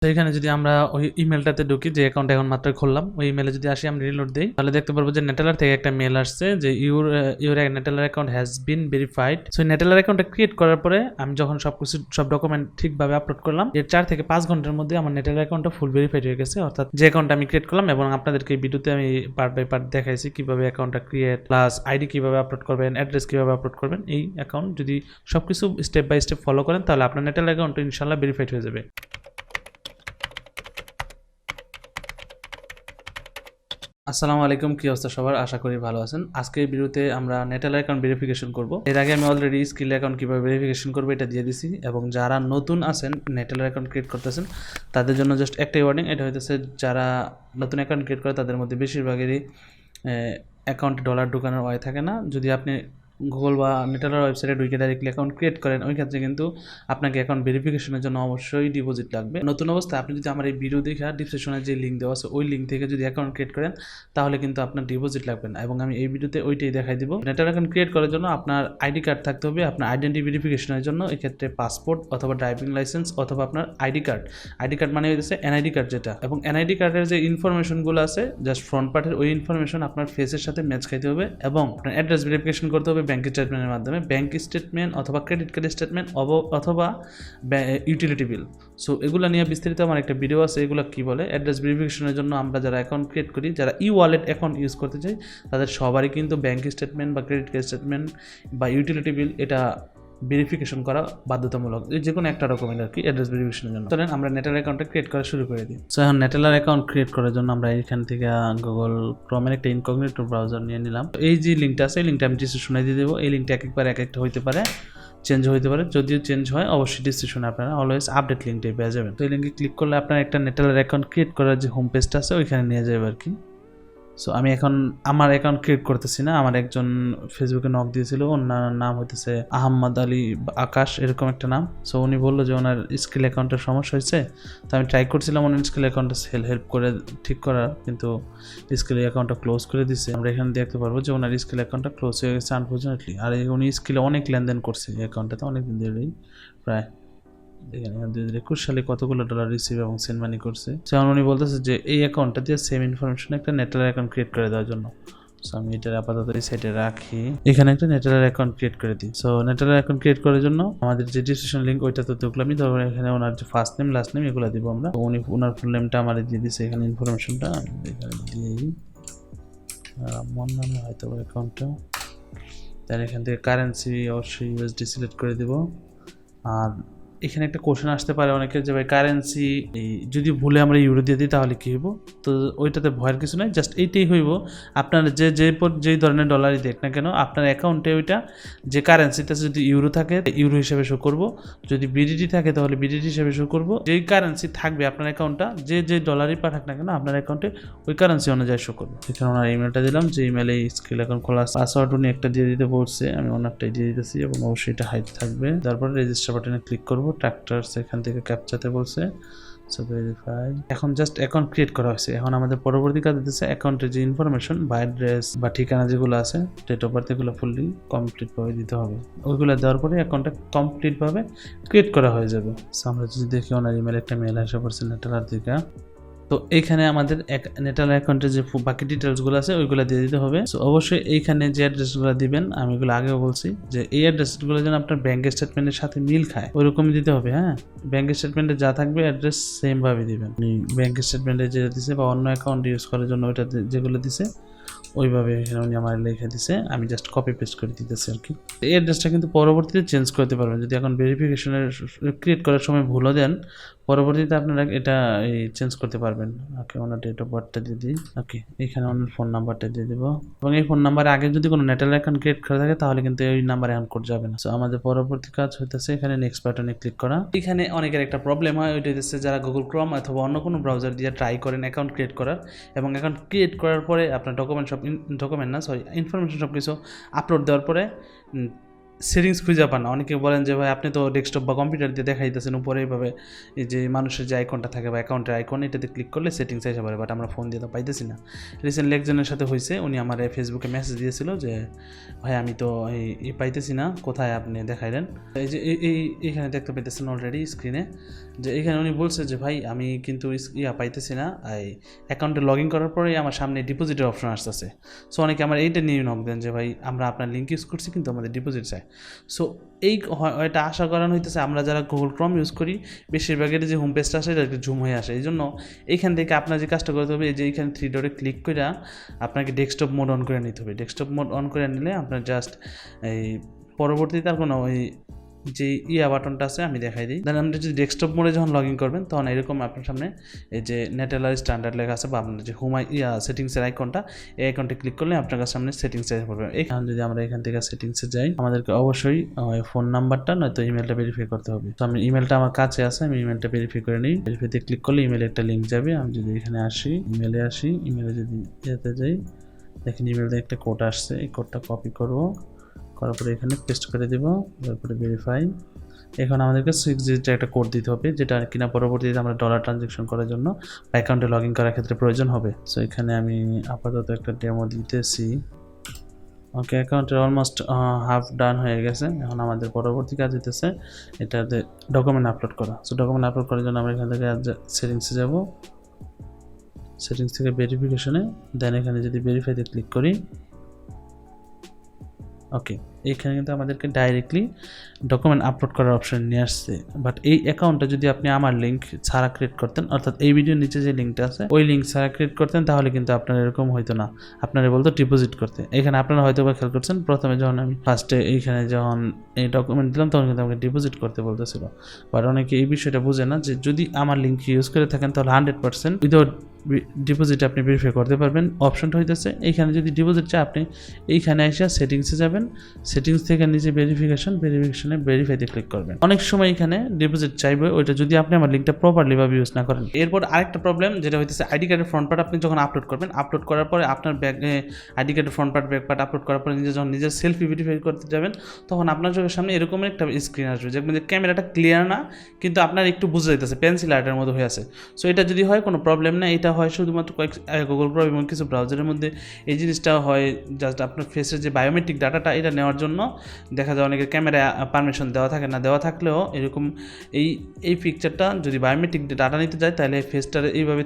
তো এখানে যদি আমরা ওই ইমেলটাতে ঢুকি, যে অ্যাকাউন্ট এখন মাত্র খুললাম, ওই ইমেলে যদি আসি আমরা রিলোড দেই, তাহলে দেখতে পারবো যে নেটেলার থেকে একটা মেল আসছে যে your Neteller account has been verified. So Neteller অ্যাকাউন্টটা ক্রিয়েট করার পরে আমি যখন সব ডকুমেন্ট ঠিকভাবে আপলোড করলাম, এর 4 থেকে 5 ঘন্টার মধ্যে আমার নেটেলার অ্যাকাউন্টটা ফুল ভেরিফাইড হয়ে গেছে। অর্থাৎ যে অ্যাকাউন্টটা আমি ক্রিয়েট করলাম, এবং আপনাদেরকে এই ভিডিওতে আমি পার্ট বাই পার্ট দেখাইছি কিভাবে অ্যাকাউন্টটা ক্রিয়েট, প্লাস আইডি কিভাবে আপলোড করবেন, অ্যাড্রেস কিভাবে আপলোড করবেন। এই অ্যাকাউন্ট যদি সবকিছু স্টেপ বাই স্টেপ ফলো করেন, তাহলে আপনার নেটেলার অ্যাকাউন্টটা ইনশাআল্লাহ ভেরিফাইড হয়ে যাবে। আসসালামু আলাইকুম, কি অবস্থা সবার? আশা করি ভালো আছেন। আজকের ভিডিওতে আমরা নেটেলার অ্যাকাউন্ট ভেরিফিকেশন করব। এর আগে আমি অলরেডি স্কিল অ্যাকাউন্ট কিভাবে ভেরিফিকেশন করবো এটা দিয়ে দিছি, এবং যারা নতুন আছেন নেটেলার অ্যাকাউন্ট ক্রিয়েট করতেছেন তাদের জন্য জাস্ট একটাই ওয়ার্নিং, এটা হইতেছে যারা নতুন অ্যাকাউন্ট ক্রিয়েট করে তাদের মধ্যে বেশিরভাগেরই অ্যাকাউন্টে ডলার ঢোকানোর ওয়ে থাকে না। যদি আপনি গুগল বা নেটেলার ওয়েবসাইটে ঢুকে ডাইরেক্টলি অ্যাকাউন্ট ক্রিয়েট করেন, ওই ক্ষেত্রে কিন্তু আপনাকে অ্যাকাউন্ট ভেরিফিকেশনের জন্য অবশ্যই ডিপোজিট লাগবে। নতুন অবস্থায় আপনি যদি আমার এই ভিডিও দেখে ডিসক্রিপশনে যে লিঙ্ক দেওয়া আছে ওই লিঙ্ক থেকে যদি অ্যাকাউন্ট ক্রিয়েট করেন, তাহলে কিন্তু আপনার ডিপোজিট লাগবে না, এবং আমি এই ভিডিওতে ওইটাই দেখাই দিব। নেটেলার অ্যাকাউন্ট ক্রিয়েট করার জন্য আপনার আইডি কার্ড থাকতে হবে। আপনার আইডেন্টি ভেরিফিকেশনের জন্য এক্ষেত্রে পাসপোর্ট অথবা ড্রাইভিং লাইসেন্স অথবা আপনার আইডি কার্ড মানে হচ্ছে এনআইডি কার্ড যেটা, এবং এনআইডি কার্ডের যে ইনফরমেশনগুলো আছে জাস্ট ফ্রন্ট পার্টের ওই ইনফরমেশন আপনার ফেসের সাথে ম্যাচ খাইতে হবে, এবং আপনার অ্যাড্রেস ভেরিফিকেশন করতে হবে ব্যাংক স্টেটমেন্টের মাধ্যমে। ব্যাংক স্টেটমেন্ট অথবা ক্রেডিট কার্ড স্টেটমেন্ট অথবা ইউটিলিটি বিল। সো এগুলো নিয়ে বিস্তারিত আমার একটা ভিডিও আছে, এগুলো কি বলে। অ্যাড্রেস ভেরিফিকেশনের জন্য আমরা যারা অ্যাকাউন্ট ক্রিয়েট করি, যারা ই ওয়ালেট অ্যাকাউন্ট ইউজ করতে চাই, তাদের সবারই কিন্তু ব্যাংক স্টেটমেন্ট বা ক্রেডিট কার্ড স্টেটমেন্ট বা ইউটিলিটি বিল এটা ভেরিফিকেশন করা বাধ্যতামূলক, যে কোনো একটা ডকুমেন্ট আর কি অ্যাড্রেস ভেরিফিকেশনের জন্য। চলেন আমরা নেটেলার অ্যাকাউন্টটা ক্রিয়েট করা শুরু করে দিই। সো এখন নেটেলার অ্যাকাউন্ট ক্রিয়েট করার জন্য আমরা এখান থেকে গুগল ক্রোমের একটা ইনকগনিটো ব্রাউজার নিয়ে নিলাম। এই যে লিঙ্কটা আছে এই লিঙ্কটা আমি ডিসক্রিপশনে দিয়ে দেবো। এই লিঙ্কটা একবার এক একটা হইতে পারে, চেঞ্জ হইতে পারে। যদিও চেঞ্জ হয় অবশ্যই ডিসক্রিপশনে আপনারা অলওয়েজ আপডেট লিঙ্কটাই পেয়ে যাবেন। তো এই লিঙ্কে ক্লিক করলে আপনার একটা নেটেলার অ্যাকাউন্ট ক্রিয়েট করার যে হোম পেজটা আছে ওইখানে নিয়ে যাবে আর কি। সো আমি এখন আমার অ্যাকাউন্ট ক্রিয়েট করতেছি না, আমার একজন ফেসবুকে নক দিয়েছিল, ওনার নাম হইতেছে আহম্মদ আলী আকাশ, এরকম একটা নাম। সো উনি বললো যে ওনার স্কিল অ্যাকাউন্টের সমস্যা হয়েছে। তো আমি ট্রাই করছিলাম ওনার স্কিল অ্যাকাউন্টটা হেল্প করে ঠিক করার, কিন্তু স্কিল অ্যাকাউন্টটা ক্লোজ করে দিচ্ছে। আমরা এখানে দেখতে পারবো যে ওনার স্কিল অ্যাকাউন্টটা ক্লোজ হয়ে গেছে আনফর্চুনেটলি। আর উনি স্কিলে অনেক লেনদেন করছে এই অ্যাকাউন্টটাতে অনেকদিন ধরেই, প্রায় এখানে 2021 সালে কতগুলো ডলার রিসিভ এবং সেন্ড মানি করছে। যেমন উনি বলতেছে যে এই অ্যাকাউন্টটা দিয়ে সেম ইনফরমেশন একটা নেটেলার অ্যাকাউন্ট ক্রিয়েট করে দেওয়ার জন্য। সো আমি এটা আপাতত এই সাইডে রাখি, এখানে একটা নেটেলার অ্যাকাউন্ট ক্রিয়েট করে দিই। সো নেটেলার অ্যাকাউন্ট ক্রিয়েট করার জন্য আমাদের যে ডিসক্রিপশন লিঙ্ক ওইটা তো দেখলামই, তারপরে এখানে ওনার যে ফার্স্ট নেম লাস্ট নেম এগুলো দিব আমরা। উনি ওনার ফুল নেমটা আমার দিয়ে দিচ্ছে, এখানে ইনফরমেশনটা এখানে দিই। আমার নামে হয়তো অ্যাকাউন্টটা, তাহলে এখান থেকে কারেন্সি অবশ্যই ইউএসডি সিলেক্ট করে দিব। আর এখানে একটা কোশ্চেন আসতে পারে অনেকের যে ভাই কারেন্সি যদি ভুলে আমরা ইউরো দিয়ে দিই তাহলে কী হইব? তো ওইটাতে ভয়ের কিছু নাই, জাস্ট এইটাই হইব। আপনার যেই ধরনের ডলারই দেখ না কেন, আপনার অ্যাকাউন্টে ওইটা যে কারেন্সিতে যদি ইউরো থাকে ইউরো হিসেবে শো করব, যদি বিডিটি থাকে তাহলে বিডিটি হিসেবে শো করব। যেই কারেন্সি থাকবে আপনার অ্যাকাউন্টটা, যে ডলারই পাঠাক না কেন আপনার অ্যাকাউন্টে ওই কারেন্সি অনুযায়ী শো করবে। এখানে ওনার ইমেলটা দিলাম, যে ইমেলে স্কিল অ্যাকাউন্ট খোলা, পাসওয়ার্ড উনি একটা দিয়ে দিতে বলছে, আমি ওনারটাই দিয়ে দিতেছি, এবং অবশ্যই এটা হাইড থাকবে। তারপরে রেজিস্টার বাটনে ক্লিক করব, ট্র্যাক্টরস এখান থেকে ক্যাপচাতে বলছে, সো ভেরিফাই। এখন জাস্ট অ্যাকাউন্ট ক্রিয়েট করা হয়েছে। এখন আমাদের পরবর্তী কাজ দিতেছে অ্যাকাউন্টের যে ইনফরমেশন বা অ্যাড্রেস বা ঠিকানা যেগুলো আছে, ডেট অফ বার্থ, এগুলো ফুললি কমপ্লিটভাবে দিতে হবে। ওইগুলো দেওয়ার পরে অ্যাকাউন্টটা কমপ্লিটভাবে ক্রিয়েট করা হয়ে যাবে। সো আমরা যদি দেখি ওনার ইমেল একটা মেল আসা পড়ছে নেটেলার থেকে। তো এইখানে আমাদের নেটেলার অ্যাকাউন্টের যে বাকি ডিটেলসগুলো আছে ওইগুলো দিয়ে দিতে হবে। সো অবশ্যই এইখানে যে অ্যাড্রেসগুলো দিবেন, আমি এগুলো আগেও বলছি যে এই অ্যাড্রেসগুলো যেন আপনার ব্যাঙ্ক স্টেটমেন্টের সাথে মিল খায় ওইরকমই দিতে হবে। হ্যাঁ, ব্যাঙ্ক স্টেটমেন্টে যা থাকবে অ্যাড্রেস সেমভাবে দিবেন। ব্যাঙ্ক স্টেটমেন্টে যেটা দিছে বা অন্য অ্যাকাউন্ট ইউজ করার জন্য ওইটা যেগুলো দিছে ওইভাবে এখানে উনি আমার লিখে দিছে, আমি জাস্ট কপি পেস্ট করে দিতেছি আর কি। এই অ্যাড্রেসটা কিন্তু পরবর্তীতে চেঞ্জ করতে পারবেন, যদি এখন ভেরিফিকেশনের ক্রিয়েট করার সময় ভুলও দেন, পরবর্তীতে আপনারা এটা চেঞ্জ করতে পারবেন। ওকে, ওনার ডেট অফ বার্থটা দিয়ে দিই। ওকে, এখানে ওনার ফোন নাম্বারটা দিয়ে দেবো, এবং এই ফোন নাম্বারে আগে যদি কোনো নেটেলার অ্যাকাউন্ট ক্রিয়েট করা থাকে তাহলে কিন্তু এই নাম্বারে অ্যাড করা যাবে না। সো আমাদের পরবর্তী কাজ হইতেছে এখানে নেক্সট বাটনে ক্লিক করা। এখানে অনেকের একটা প্রবলেম হয়, ওইটা হচ্ছে যারা গুগল ক্রোম অথবা অন্য কোনো ব্রাউজার দিয়ে ট্রাই করেন অ্যাকাউন্ট ক্রিয়েট করার, এবং অ্যাকাউন্ট ক্রিয়েট করার পরে আপনার ইনফরমেশন সব কিছু আপলোড দেওয়ার পরে সেটিংস খুঁজে পান না। অনেকে বলেন যে ভাই আপনি তো ডেস্কটপ বা কম্পিউটার দিয়ে দেখাইতেছেন উপরে এইভাবে এই যে মানুষের যে আইকনটা থাকে বা অ্যাকাউন্টের আইকন, এটাতে ক্লিক করলে সেটিংস এসে পড়ে, বাট আমরা ফোন দিয়ে তো পাইতেছি না। রিসেন্টলি একজনের সাথে হয়েছে, উনি আমার ফেসবুকে মেসেজ দিয়েছিল যে ভাই আমি তো এই পাইতেছি না, কোথায় আপনি দেখাইলেন। এই যে এইখানে দেখতে পাইতেছেন অলরেডি স্ক্রিনে, যে এখানে উনি বলছে যে ভাই আমি কিন্তু পাইতেছি না, এই অ্যাকাউন্টে লগ ইন করার পরেই আমার সামনে ডিপোজিটের অপশন আসতেছে। সো অনেকে আমার এইটা নিয়ে নক দেন যে ভাই আমরা আপনার লিঙ্ক ইউজ করছি কিন্তু আমাদের ডিপোজিট চাই। সো এটা আশা করানো হইতেছে আমরা যারা গুগল ক্রোম ইউজ করি বেশিরভাগের যে হোম পেজটা আসে এটা একটু জুম হয়ে আসে। এই জন্য এইখান থেকে আপনার যে কাজটা করতে হবে, এই যে এইখানে 3 ডটে ক্লিক করে আপনাকে ডেস্কটপ মোড অন করে নিতে হবে। ডেস্কটপ মোড অন করে নিলে আপনার জাস্ট এই পরবর্তীতে আর কোনো ওই যে বাটনটা আছে আমি দেখাই দিই। দেন আপনি যদি ডেস্কটপ মোডে যখন লগ ইন করবেন তখন এরকম আপনার সামনে এই যে নেটেলার স্ট্যান্ডার্ড লেখা আছে বা আপনার যে হোম সেটিংসের আইকনটা, এই আইকনটা ক্লিক করলে আপনার সামনে সেটিংস এসে পড়বে। এখানে যদি আমরা এখান থেকে সেটিংসে যাই, আমাদেরকে অবশ্যই ফোন নাম্বারটা নয়তো ইমেলটা ভেরিফাই করতে হবে। তো আমি ইমেলটা আমার কাছে আছে, আমি ইমেলটা ভেরিফাই করে নিই। ভেরিফাইতে ক্লিক করলে ইমেলে একটা লিঙ্ক যাবে। আমি যদি এখানে আসি, ইমেলে যদি যেতে যাই, দেখেন ইমেলে একটা কোড আসছে, এই কোডটা কপি করবো, করার পরে এখানে পেস্ট করে দেব, তারপরে ভেরিফাই। এখন আমাদেরকে 6 ডিজিটের একটা কোড দিতে হবে, যেটা কিনা পরবর্তীতে আমরা ডলার ট্রানজ্যাকশন করার জন্য অ্যাকাউন্টে লগ ইন করার ক্ষেত্রে প্রয়োজন হবে। সো এখানে আমি আপাতত একটা ডেমো দিতেছি। ওকে, অ্যাকাউন্টের অলমোস্ট হাফ ডান হয়ে গেছে। এখন আমাদের পরবর্তী কাজ হইতেছে এটাতে ডকুমেন্ট আপলোড করা। সো ডকুমেন্ট আপলোড করার জন্য আমরা এখান থেকে সেটিংসে যাব, সেটিংস থেকে ভেরিফিকেশনে, দেন এখানে যদি ভেরিফাইতে ক্লিক করি, ওকে, এইখানে কিন্তু আমাদেরকে ডাইরেক্টলি ডকুমেন্ট আপলোড করার অপশন নিয়ে আসছে। বাট এই অ্যাকাউন্টটা যদি আপনি আমার লিঙ্ক ছাড়া ক্রিয়েট করতেন, অর্থাৎ এই ভিডিওর নিচে যে লিঙ্কটা আছে ওই লিঙ্ক ছাড়া ক্রিয়েট করতেন, তাহলে কিন্তু আপনার এরকম হইতো না। আপনারা বলতো ডিপোজিট করতে। এখানে আপনারা হয়তো বা খেয়াল করছেন, প্রথমে যখন আমি ফার্স্টে এইখানে যখন এই ডকুমেন্ট দিলাম তখন কিন্তু আমাকে ডিপোজিট করতে বলতেছিল। বাট অনেকে এই বিষয়টা বুঝে না যে যদি আমার লিঙ্ক ইউজ করে থাকেন তাহলে 100% উইদাউট ডিপোজিট আপনি ভেরিফাই করতে পারবেন। অপশনটা হইতেছে এইখানে যদি ডিপোজিট চাই আপনি এইখানে এসে সেটিংসে যাবেন, সেটিংস থেকে নিচে ভেরিফিকেশনে ভেরিফাইতে ক্লিক করবেন। অনেক সময় এখানে ডিপোজিট চাইবে, ওইটা যদি আপনি আমার লিঙ্কটা প্রপারলি ভাবে ইউজ না করেন। এরপর আরেকটা প্রবলেম যেটা হইতেছে আইডি কার্ডের ফ্রন্ট পার্ট আপনি যখন আপলোড করবেন, আপলোড করার পরে আপনার আইডি কার্ডের front part back part upload করার পরে যখন নিজের সেলফি ভেরিফাই করতে যাবেন তখন আপনার চোখের সামনে এরকম একটা স্ক্রিন আসবে, দেখবেন যে ক্যামেরাটা ক্লিয়ার না, কিন্তু আপনার একটু বুঝে যাইতেছে পেন্সিল আর্টের মতো হয়ে আছে। সো এটা যদি হয় কোনো প্রবলেম না, এটা হয় শুধুমাত্র গুগল ক্রোম এবং কিছু ব্রাউজারের মধ্যে এই জিনিসটা হয়। জাস্ট আপনার ফেসের যে বায়োমেট্রিক ডাটাটা এটা নেওয়ার জন্য দেখা যায় অনেকের ক্যামেরা পারমিশন দেওয়া থাকে না, দেওয়া থাকলেও এরকম এই পিকচারটা যদি বায়োমেট্রিক ডাটা নিতে যায় তাহলে ফেসটার এইভাবে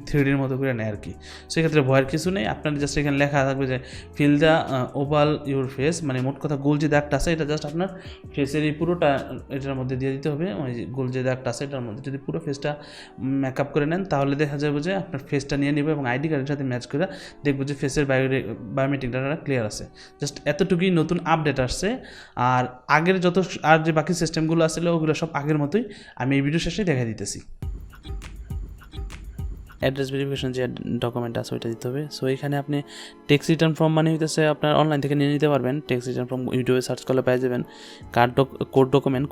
থ্রিডির মতো করে নেয় আর কি। সেক্ষেত্রে ভয়ের কিছু নেই। আপনার জাস্ট এখানে লেখা থাকবে যে fill the oval your face, মানে মোট কথা গোল যে দাগটা আছে এটা জাস্ট আপনার ফেসের এই পুরোটা এটার মধ্যে দিয়ে দিতে হবে। ওই গোল যে দাগটা আছে এটার মধ্যে যদি পুরো ফেসটা মেকআপ করে নেন তাহলে দেখা যাবে যে আপনার ফেসটা নিয়ে নেবে এবং আইডি কার্ডের সাথে ম্যাচ করে দেখবো যে ফেসের বায়োমেট্রিক ডাটাটা ক্লিয়ার আছে। জাস্ট এতটুকুই নতুন আপডেট আসছে। আর আগের আর যে বাকি সিস্টেমগুলো আসলে ওগুলো সব আগের মতোই, আমি এই ভিডিও শেষে দেখা দিতেছি। অ্যাড্রেস ভেরিফিকেশন যে ডকুমেন্ট আছে ওইটা দিতে হবে। সো এখানে আপনি ট্যাক্স রিটার্ন ফর্ম মানে হইতেছে আপনার অনলাইন থেকে নিয়ে নিতে পারবেন। ট্যাক্স রিটার্ন ফর্ম ইউটিউবে সার্চ করলে পেয়ে যাবেন।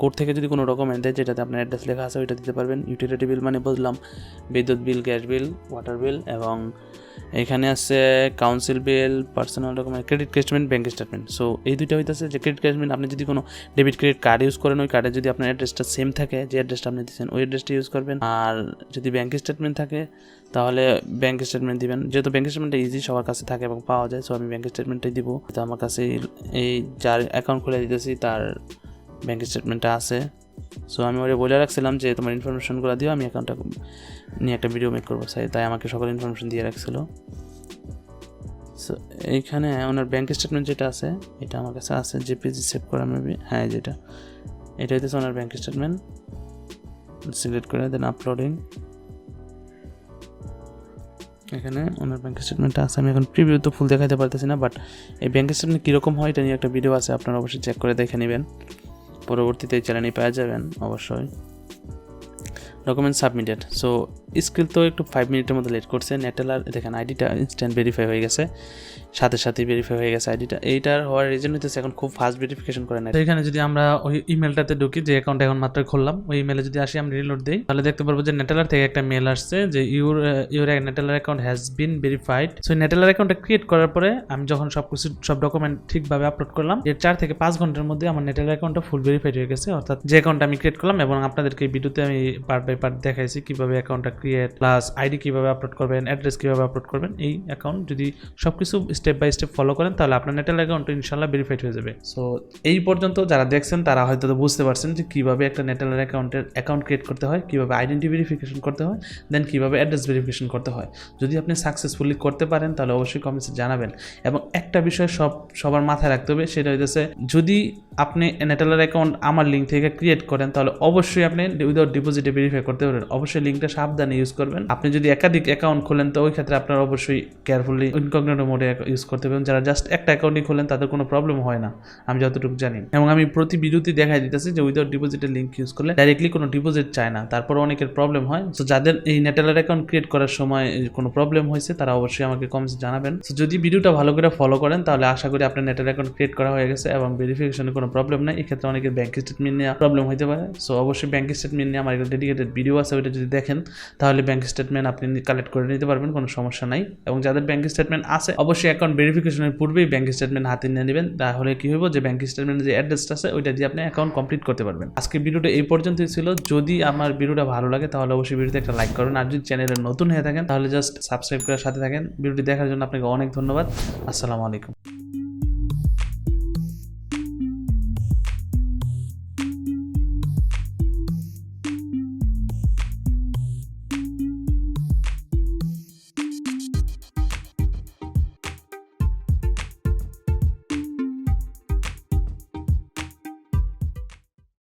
কোড থেকে যদি কোনো ডকুমেন্ট দেয় যেটাতে আপনার অ্যাড্রেস লেখা আছে ওইটা দিতে পারবেন। ইউটিলিটি বিল মানে বুঝলাম বিদ্যুৎ বিল, গ্যাস বিল, ওয়াটার বিল, এবং এখানে আছে council bill, personal document, credit statement, bank statement. So এই দুইটা হইতেছে যে ক্রেডিট স্টেটমেন্ট আপনি যদি কোনো ডেবিট ক্রেডিট কার্ড ইউজ করেন ওই কার্ডে যদি আপনার অ্যাড্রেসটা সেম থাকে যে অ্যাড্রেসটা আপনি দিচ্ছেন ওই অ্যাড্রেসটা ইউজ করবেন। আর যদি ব্যাঙ্ক স্টেটমেন্ট থাকে তাহলে ব্যাঙ্ক স্টেটমেন্ট দিবেন, যেহেতু ব্যাঙ্ক স্টেটমেন্টটা ইজি সবার কাছে থাকে এবং পাওয়া যায়। সো আমি ব্যাঙ্ক স্টেটমেন্টটাই দিব। তো আমার কাছে এই যার অ্যাকাউন্ট খুলে দিতেছি তার ব্যাঙ্ক স্টেটমেন্টটা আছে। সো আমি ওরে বলে রাখছিলাম যে তোমার ইনফরমেশনগুলো দিও, আমি অ্যাকাউন্টটা নিয়ে একটা ভিডিও মেক করবো, তাই আমাকে সকল ইনফরমেশন দিয়ে রাখছিল। সো এইখানে ওনার ব্যাঙ্ক স্টেটমেন্ট যেটা আছে এটা আমার কাছে আছে, জেপিজি সেভ করা মেবি, হ্যাঁ এটা হইতেছে ওনার ব্যাঙ্ক স্টেটমেন্ট। সিলেক্ট করে দেন আপলোডিং, এখানে ওনার ব্যাঙ্ক স্টেটমেন্টটা আছে। আমি এখন প্রিভিউ তো ফুল দেখাতে পারতেছি না, বাট এই ব্যাঙ্ক স্টেটমেন্ট কীরকম হয় এটা নিয়ে একটা ভিডিও আছে, আপনারা অবশ্যই চেক করে দেখে নেবেন। পরবর্তীতে এই চ্যানেলে পেয়ে যাবেন অবশ্যই। Document submitted. সো স্ক্রিল তো একটু 5 মিনিটের মতো লেট করছে। নেটেলার দেখেন আইডিটা ইনস্ট্যান্ট ভেরিফাই হয়ে গেছে। সাথে সাথে ভেরিফাই হয়ে গেছে আইডিটা। এইটার হওয়ার রিজন হইতেছে এখন খুব ফাস্ট ভেরিফিকেশন করে নেয়। তো এখানে যদি আমরা ওই ইমেলটাতে ঢুকি, যে অ্যাকাউন্ট এখন মাত্র খুললাম, ওই ইমেলে যদি আসি, আমি রিলোড দিই, তাহলে দেখতে পারবো যে নেটেলার থেকে একটা মেল আসছে যে your Neteller account has been verified. So Neteller অ্যাকাউন্টটা ক্রিয়েট করার পরে আমি যখন সব ডকুমেন্ট ঠিকভাবে আপলোড করলাম, এর 4 থেকে 5 ঘন্টার মধ্যে আমার নেটেলার অ্যাকাউন্টটা ফুল ভেরিফাইড হয়ে গেছে। অর্থাৎ যে অ্যাকাউন্ট আমি ক্রিয়েট করলাম, এবং আপনাদেরকে এই ভিডিওতে আমি পার্ট বাই পার্ট দেখাইছি কিভাবে অ্যাকাউন্টটা ক্রিয়েট, প্লাস আইডি কিভাবে আপলোড করবেন, অ্যাড্রেস কিভাবে আপলোড করবেন। এই অ্যাকাউন্ট যদি সবকিছু স্টেপ বাই স্টেপ ফলো করেন, তাহলে আপনার নেটেলার অ্যাকাউন্ট ইনশাআল্লাহ ভেরিফাইড হয়ে যাবে। সো এই পর্যন্ত যারা দেখছেন তারা হয়তো বুঝতে পারছেন যে কিভাবে একটা নেটেলার অ্যাকাউন্ট ক্রিয়েট করতে হয়, কিভাবে আইডেন্টি ভেরিফিকেশন করতে হয়, দেন কিভাবে অ্যাড্রেস ভেরিফিকেশন করতে হয়। যদি আপনি সাকসেসফুলি করতে পারেন তাহলে অবশ্যই কমেন্টসে জানাবেন। এবং একটা বিষয় সবার মাথায় রাখতে হবে, সেটা হইতেছে যদি আপনি নেটেলার অ্যাকাউন্ট আমার লিঙ্ক থেকে ক্রিয়েট করেন, তাহলে অবশ্যই আপনি উইদাউট ডিপোজিটে ভেরিফাই করতে পারবেন। অবশ্যই লিঙ্কটা সাবধানে ইউজ করবেন। আপনি যদি একাধিক অ্যাকাউন্ট খোলেন, তো ওই ক্ষেত্রে আপনার অবশ্যই কেয়ারফুলি ইনকগনিটো মোডে ইউজ করতে পারবেন। যারা জাস্ট একটা অ্যাকাউন্টই খোলেন তাদের কোনো প্রবলেম হয় না, আমি যতটুকু জানি। এবং আমি প্রতি ভিডিওতে দেখাই দিতেছি যে উইদাউট ডিপোজিটের লিঙ্ক ইউজ করলে ডাইরেক্টলি কোনো ডিপোজিট চায় না, তারপর অনেকের প্রবলেম হয়। তো যাদের এই নেটেলার অ্যাকাউন্ট ক্রিয়েট করার সময় কোনো প্রবলেম হয়েছে, তারা অবশ্যই আমাকে কমেন্টে জানাবেন। তো যদি ভিডিওটা ভালো করে ফলো করেন, তাহলে আশা করি আপনার নেটেলার অ্যাকাউন্ট ক্রিয়েট করা হয়ে গেছে এবং ভেরিফিকেশনে কোনো প্রবলেম নাই। এক্ষেত্রে অনেকের ব্যাংক স্টেটমেন্ট নিয়ে প্রবলেম হতে পারে। সো অবশ্যই ব্যাংক স্টেটমেন্ট নিয়ে আমার একটা ডেডিকেটেড ভিডিও আছে, ওইটা যদি দেখেন তাহলে ব্যাংক স্টেটমেন্ট আপনি কালেক্ট করে নিতে পারবেন, কোনো সমস্যা নাই। এবং যাদের ব্যাংক স্টেটমেন্ট আছে, অবশ্যই অ্যাকাউন্ট ভেরিফিকেশনের পূর্বেই ব্যাংক স্টেটমেন্ট হাতে নিয়ে নেবেন। তাহলে কি হইব, যে ব্যাংক স্টেটমেন্টের যে অ্যাড্রেসটা আছে ওইটা দিয়ে আপনি অ্যাকাউন্ট কমপ্লিট করতে পারবেন। আজকে ভিডিওটা এই পর্যন্তই ছিল। যদি আমার ভিডিওটা ভালো লাগে তাহলে অবশ্যই ভিডিওতে একটা লাইক করুন, আর যদি চ্যানেলে নতুন হয়ে থাকেন তাহলে জাস্ট সাবস্ক্রাইব করার সাথে থাকেন। ভিডিওটি দেখার জন্য আপনাকে অনেক ধন্যবাদ। আসসালামু আলাইকুম।